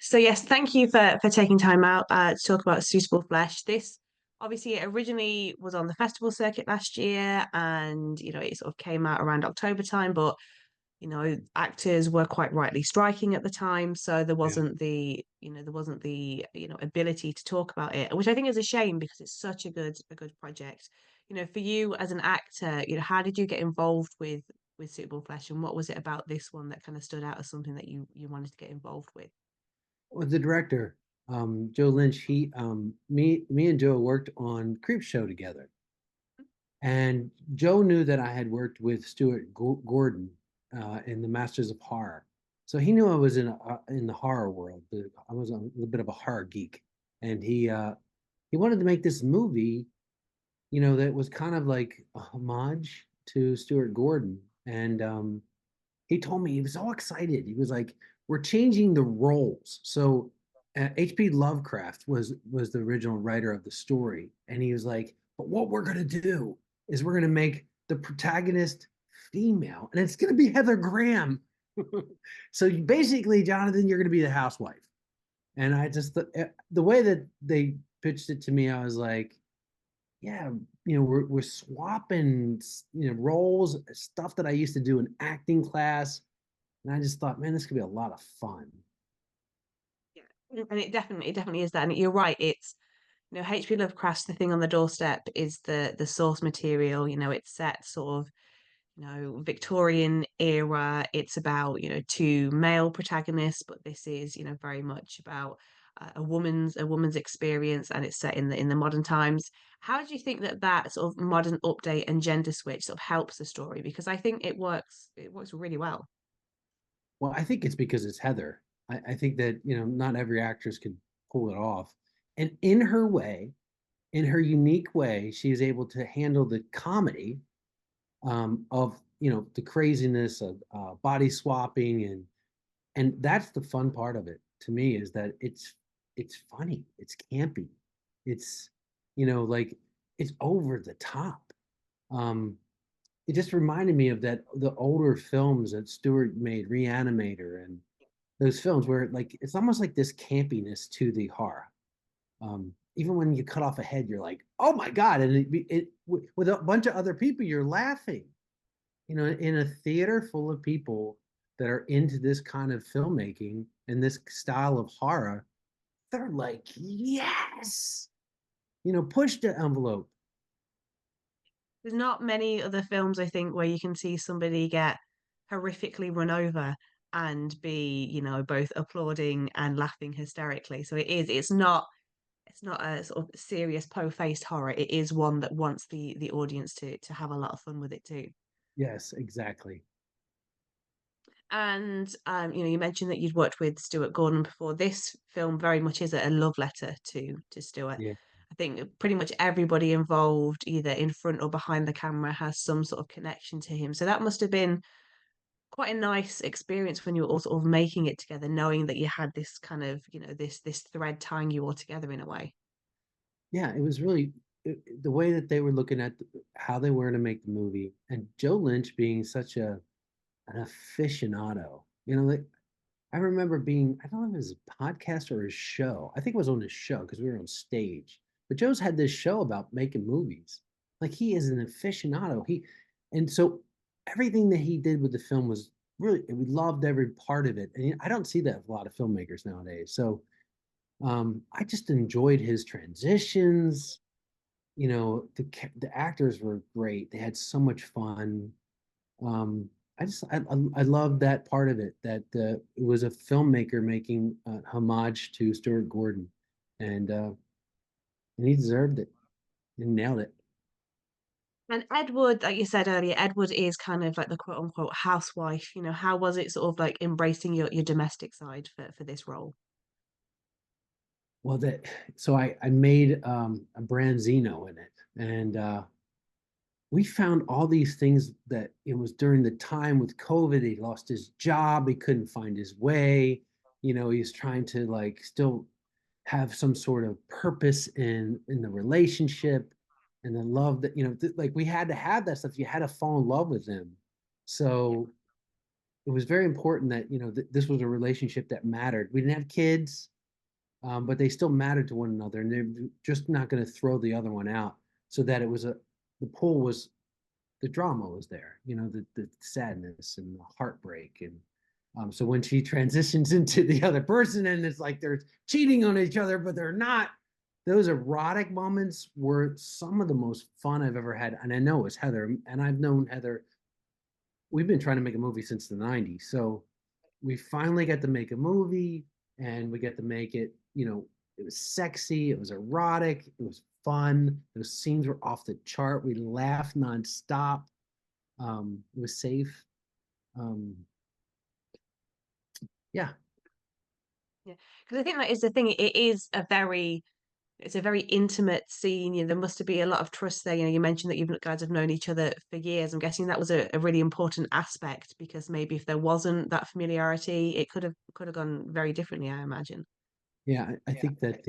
So yes, thank you for taking time out to talk about Suitable Flesh. This obviously it originally was on the festival circuit last year, and it sort of came out around October time, but actors were quite rightly striking at the time, so Yeah. there wasn't the ability to talk about it, which I think is a shame because it's such a good project. For you as an actor, how did you get involved with Suitable Flesh, and what was it about this one that kind of stood out as something that you wanted to get involved with? Well, the director, Joe Lynch, me and Joe worked on Creep Show together. And Joe knew that I had worked with Stuart Gordon in the Masters of Horror. So he knew I was in the horror world. I was a little bit of a horror geek. And he wanted to make this movie, that was kind of like a homage to Stuart Gordon. And he told me he was all excited. He was like, "We're changing the roles." So H.P. Lovecraft was the original writer of the story, and he was like, "But what we're gonna do is we're gonna make the protagonist female, and it's gonna be Heather Graham." So basically, Jonathan, you're gonna be the housewife. And I just the way that they pitched it to me, I was like, yeah, we're swapping, roles, stuff that I used to do in acting class, and I just thought, man, this could be a lot of fun. Yeah, and it definitely is that. And you're right. It's H.P. Lovecraft's The Thing on the Doorstep is the source material. It's set sort of Victorian era. It's about two male protagonists, but this is very much about a woman's experience, and it's set in the modern times. How do you think that sort of modern update and gender switch sort of helps the story? Because I think it works really well. Well, I think it's because it's Heather. I think that not every actress could pull it off, and in her unique way, she is able to handle the comedy of the craziness of body swapping, and that's the fun part of it to me, is that it's funny, it's campy, it's like it's over the top. um it just reminded me of the older films that Stewart made, Reanimator, and those films where like it's almost like this campiness to the horror. Even when you cut off a head, you're like, oh my god, and with a bunch of other people, you're laughing. In a theater full of people that are into this kind of filmmaking and this style of horror, they're like, yes, push the envelope. There's not many other films, I think, where you can see somebody get horrifically run over and be, both applauding and laughing hysterically. So it's not a sort of serious po-faced horror. It is one that wants the audience to have a lot of fun with it too. Yes, exactly. And you mentioned that you'd worked with Stuart Gordon before. This film very much is a love letter to Stuart. Yeah. I think pretty much everybody involved, either in front or behind the camera, has some sort of connection to him. So that must have been quite a nice experience when you were all sort of making it together, knowing that you had this kind of, this thread tying you all together in a way. Yeah, it was really the way that they were looking at how they were to make the movie, and Joe Lynch being such an aficionado. Like I remember being, I don't know if it was a podcast or a show. I think it was on his show because we were on stage. But Joe's had this show about making movies. Like he is an aficionado. And so everything that he did with the film was really, we loved every part of it. And I don't see that with a lot of filmmakers nowadays. So I just enjoyed his transitions. The actors were great. They had so much fun. I love that part of it, that it was a filmmaker making homage to Stuart Gordon, and he deserved it and nailed it. And Edward, like you said earlier, Edward is kind of like the quote unquote housewife. How was it sort of like embracing your domestic side for this role? Well, that so I made a branzino in it, and we found all these things that it was during the time with COVID. He lost his job, he couldn't find his way. He's trying to like still have some sort of purpose in the relationship and the love that like we had to have that stuff. You had to fall in love with him. So it was very important that, this was a relationship that mattered. We didn't have kids, but they still mattered to one another, and they're just not going to throw the other one out. So that it was the pull was the drama was there, the sadness and the heartbreak. And so when she transitions into the other person and it's like they're cheating on each other, but they're not, those erotic moments were some of the most fun I've ever had. And I know it's Heather, and I've known Heather. We've been trying to make a movie since the 90s. So we finally got to make a movie, and we get to make it, it was sexy, it was erotic, it was fun. Those scenes were off the chart. We laughed nonstop. It was safe. Um, yeah, Yeah, because I think that is the thing. It's a very intimate scene. There must be a lot of trust there. You mentioned that you guys have known each other for years. I'm guessing that was a really important aspect because maybe if there wasn't that familiarity, it could have gone very differently, I imagine. yeah. I think that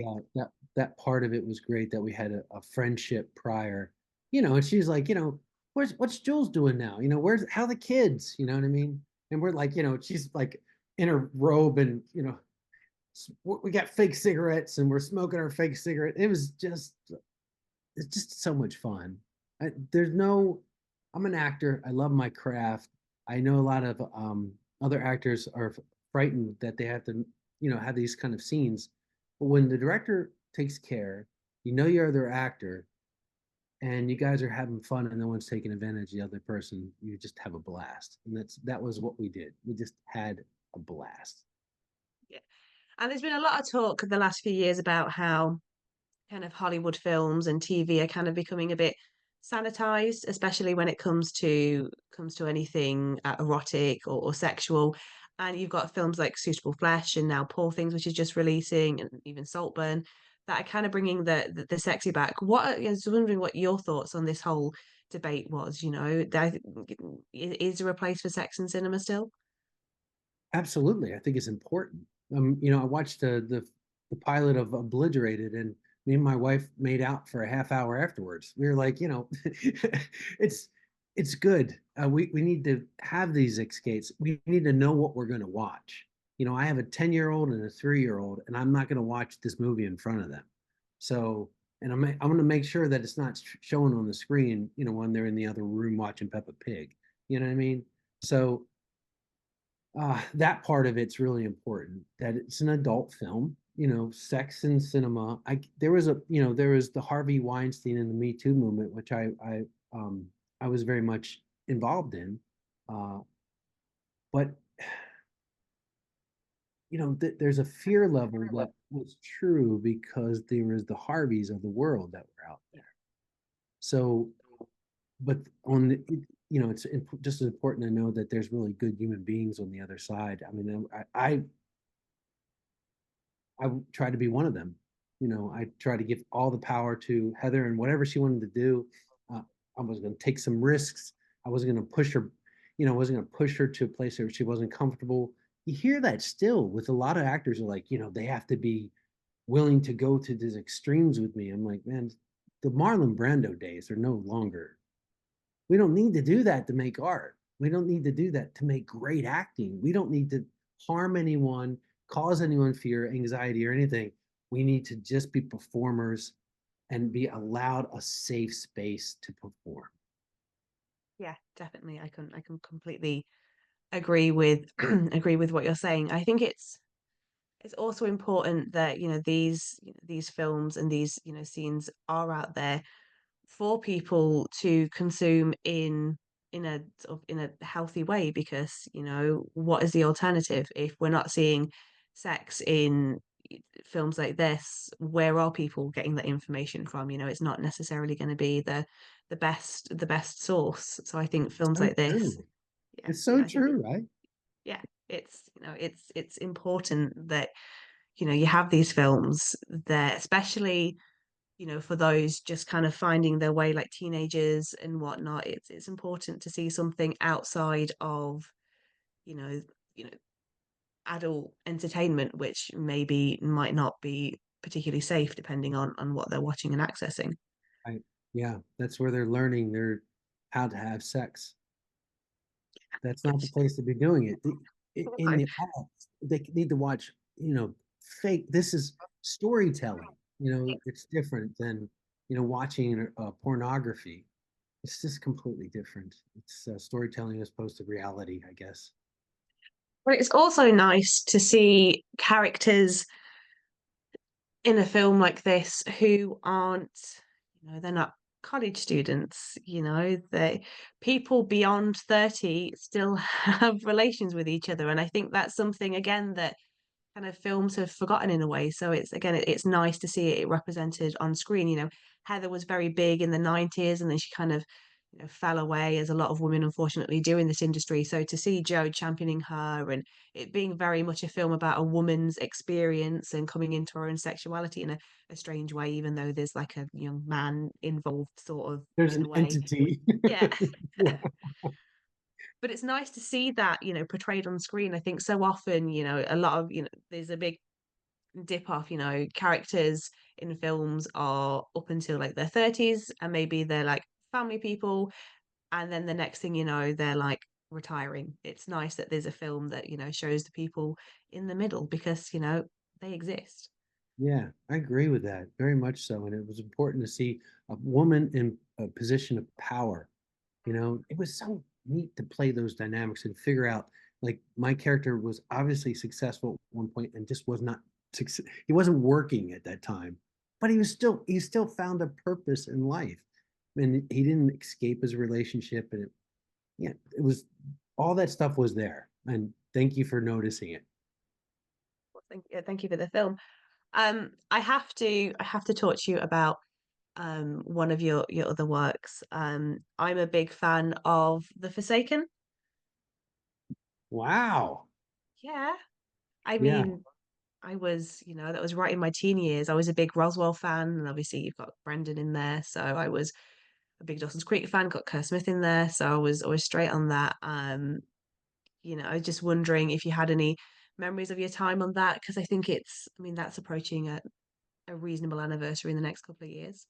that part of it was great that we had a friendship prior, and she's like, what's Jules doing now? Where's how the kids? You know what I mean? And we're like, she's like in her robe, and we got fake cigarettes, and we're smoking our fake cigarette. It's just so much fun. There's no, I'm an actor. I love my craft. I know a lot of other actors are frightened that they have to, have these kind of scenes. But when the director takes care, you're their actor, and you guys are having fun, and no one's taking advantage of the other person. You just have a blast, and that was what we did. We just had a blast. Yeah. And there's been a lot of talk the last few years about how kind of Hollywood films and TV are kind of becoming a bit sanitized, especially when it comes to anything erotic or sexual. And you've got films like Suitable Flesh and now Poor Things, which is just releasing, and even Saltburn, that are kind of bringing the sexy back. I was wondering what your thoughts on this whole debate was. Is there a place for sex in cinema still? Absolutely, I think it's important. I watched the pilot of Obliterated, and me and my wife made out for a half hour afterwards. We were like, it's it's good. We need to have these escapes. We need to know what we're going to watch. I have a 10-year-old and a 3-year-old, and I'm not going to watch this movie in front of them. So, and I'm going to make sure that it's not showing on the screen, when they're in the other room watching Peppa Pig. You know what I mean? So that part of it's really important that it's an adult film. Sex in cinema. There was the Harvey Weinstein and the Me Too movement, which I was very much involved in. uh, but there's a fear level that was true because there was the Harveys of the world that were out there. So, but on the, it's just as important to know that there's really good human beings on the other side. I mean, I try to be one of them. I try to give all the power to Heather, and whatever she wanted to do. Uh, I was going to take some risks. I wasn't going to push her, I wasn't going to push her to a place where she wasn't comfortable. You hear that still with a lot of actors are like, they have to be willing to go to these extremes with me. I'm like, man, the Marlon Brando days are no longer. We don't need to do that to make art. We don't need to do that to make great acting. We don't need to harm anyone, cause anyone fear, anxiety, or anything. We need to just be performers and be allowed a safe space to perform. Yeah, definitely. I can completely agree with agree with what you're saying. I think it's also important that these films and these scenes are out there for people to consume in a healthy way because what is the alternative if we're not seeing sex in films like this? Where are people getting that information from? It's not necessarily going to be the best source. So I think films So like this, true. yeah, It's so I think true, right? yeah, it's important that you have these films that, especially for those just kind of finding their way like teenagers and whatnot. It's important to see something outside of you know you know adult entertainment, which maybe might not be particularly safe depending on what they're watching and accessing. Yeah, that's where they're learning how to have sex. That's not the place to be doing it. In No. the arts, they need to watch, fake. This is storytelling. It's different than, watching pornography. It's just completely different. It's storytelling as opposed to reality, I guess. But it's also nice to see characters in a film like this who aren't, they're not college students, they people beyond 30 still have relations with each other. And I think that's something again that kind of films have forgotten in a way. So it's again, it's nice to see it represented on screen. Heather was very big in the 90s and then she kind of fell away as a lot of women unfortunately do in this industry. So to see Joe championing her and it being very much a film about a woman's experience and coming into her own sexuality in a strange way, even though there's like a young man involved sort of There's in a an way. entity. Yeah. Yeah. But it's nice to see that, portrayed on screen. I think so often, a lot of, there's a big dip off, characters in films are up until like their 30s and maybe they're like family people and then the next thing you know they're like retiring. It's nice that there's a film that shows the people in the middle because they exist. Yeah, I agree with that very much so. And it was important to see a woman in a position of power. It was so neat to play those dynamics and figure out, like, my character was obviously successful at one point and just was not he wasn't working at that time, but he still found a purpose in life. And he didn't escape his relationship. And yeah, it was all that stuff was there. And thank you for noticing it. Well, thank you for the film. I have to talk to you about one of your other works. I'm a big fan of The Forsaken. Wow. Yeah. I Yeah. mean, that was right in my teen years. I was a big Roswell fan, and obviously you've got Brendan in there. So I was a big Dawson's Creek fan, got Kerr Smith in there. So I was always straight on that. I was just wondering if you had any memories of your time on that, because I mean, that's approaching a reasonable anniversary in the next couple of years.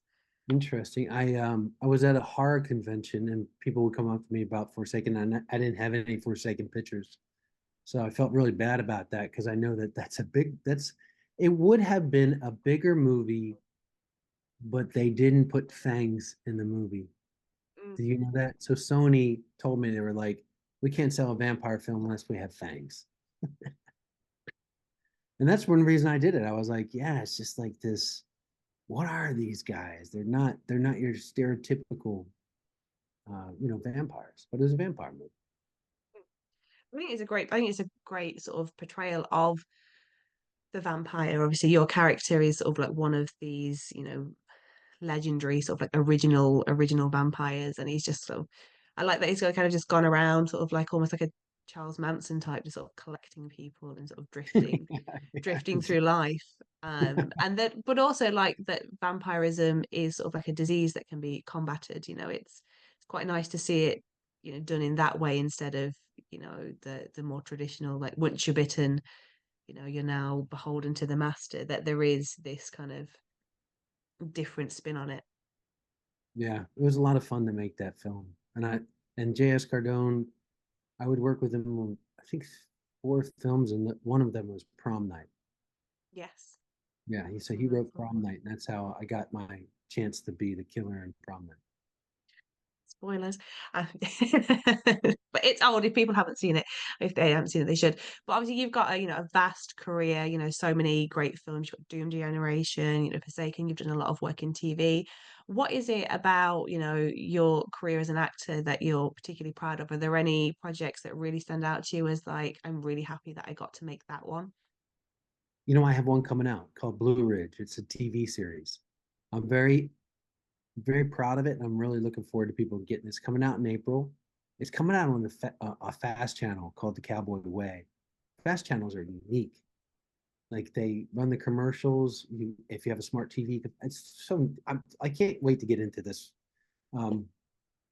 Interesting. I was at a horror convention and people would come up to me about Forsaken and I didn't have any Forsaken pictures. So I felt really bad about that because I know that it would have been a bigger movie, but they didn't put fangs in the movie. Mm. Do you know that? So Sony told me, they were like, we can't sell a vampire film unless we have fangs. And that's one reason I did it. I was like, yeah, it's just like this. What are these guys? They're not your stereotypical vampires, but it's a vampire movie. I think it's a great sort of portrayal of the vampire. Obviously, your character is sort of like one of these, legendary sort of like original vampires, and he's just sort of. I like that he's kind of just gone around, sort of like almost like a Charles Manson type, just sort of collecting people and sort of drifting through life. And that, but also like that vampirism is sort of like a disease that can be combated. It's quite nice to see it, done in that way instead of the more traditional like once you're bitten, you're now beholden to the master. That there is this kind of different spin on it. Yeah, it was a lot of fun to make that film. And J.S. Cardone, I would work with him on, I think, four films, and one of them was Prom Night. Yes. Yeah, he said Oh, he very wrote cool. Prom Night, and that's how I got my chance to be the killer in Prom Night. Spoilers. But it's old. If people haven't seen it, if they haven't seen it, they should. But obviously, you've got a vast career. So many great films. You've got Doom Generation. Forsaken. You've done a lot of work in TV. What is it about your career as an actor that you're particularly proud of? Are there any projects that really stand out to you as like I'm really happy that I got to make that one? I have one coming out called Blue Ridge. It's a TV series. I'm very proud of it, and I'm really looking forward to people getting this. Coming out in April. It's coming out on a fast channel called the Cowboy Way. Fast channels are unique. Like, they run the commercials. If you have a smart TV, I can't wait to get into this. Um,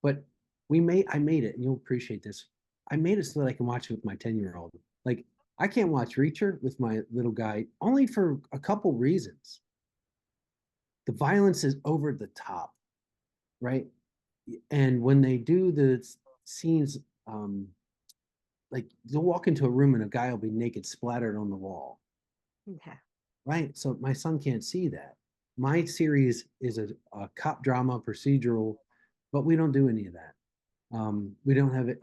but I made it, and you'll appreciate this. I made it so that I can watch it with my 10-year-old. Like, I can't watch Reacher with my little guy only for a couple reasons. The violence is over the top, right? And when they do the scenes, um, like you'll walk into a room and a guy will be naked splattered on the wall, Yeah. right? So my son can't see that. My series is a cop drama procedural, but we don't do any of that. We don't have it.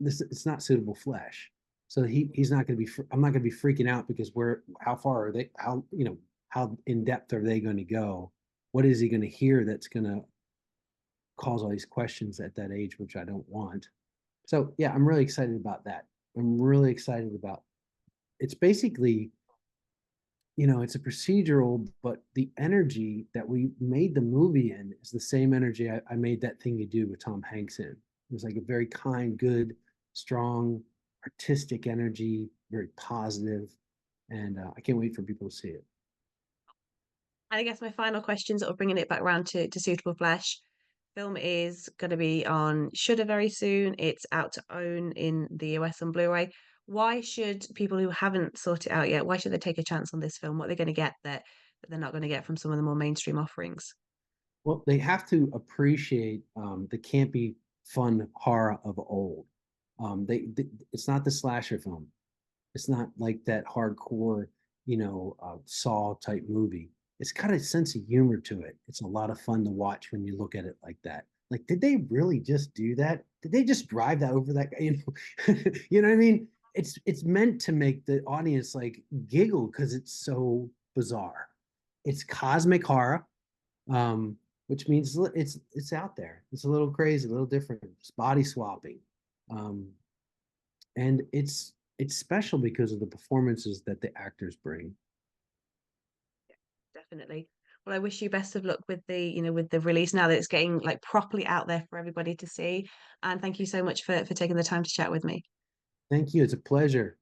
This it's not suitable flesh, so he's not going to be. I'm not going to be freaking out because we're how far are they? How how in depth are they going to go? What is he going to hear that's going to cause all these questions at that age, which I don't want. So yeah, I'm really excited about that. I'm really excited about. It's basically it's a procedural, but the energy that we made the movie in is the same energy I made that thing you do with Tom Hanks in. It was like a very kind, good, strong, artistic energy, very positive, and I can't wait for people to see it. And I guess my final question, sort of bringing it back around to Suitable Flesh. Film is going to be on Shudder very soon. It's out to own in the US on Blu-ray. Why should people who haven't sought it out yet, why should they take a chance on this film? What are they going to get that they're not going to get from some of the more mainstream offerings? Well, they have to appreciate the campy, fun horror of old. It's not the slasher film. It's not like that hardcore, Saw type movie. It's got a sense of humor to it. It's a lot of fun to watch when you look at it like that. Like, did they really just do that? Did they just drive that over that guy? You know what I mean? It's meant to make the audience like giggle because it's so bizarre. It's cosmic horror, um, which means it's out there. It's a little crazy, a little different. It's body swapping, um, and it's special because of the performances that the actors bring. Definitely. Well, I wish you best of luck with with the release now that it's getting like properly out there for everybody to see. And thank you so much for taking the time to chat with me. Thank you. It's a pleasure.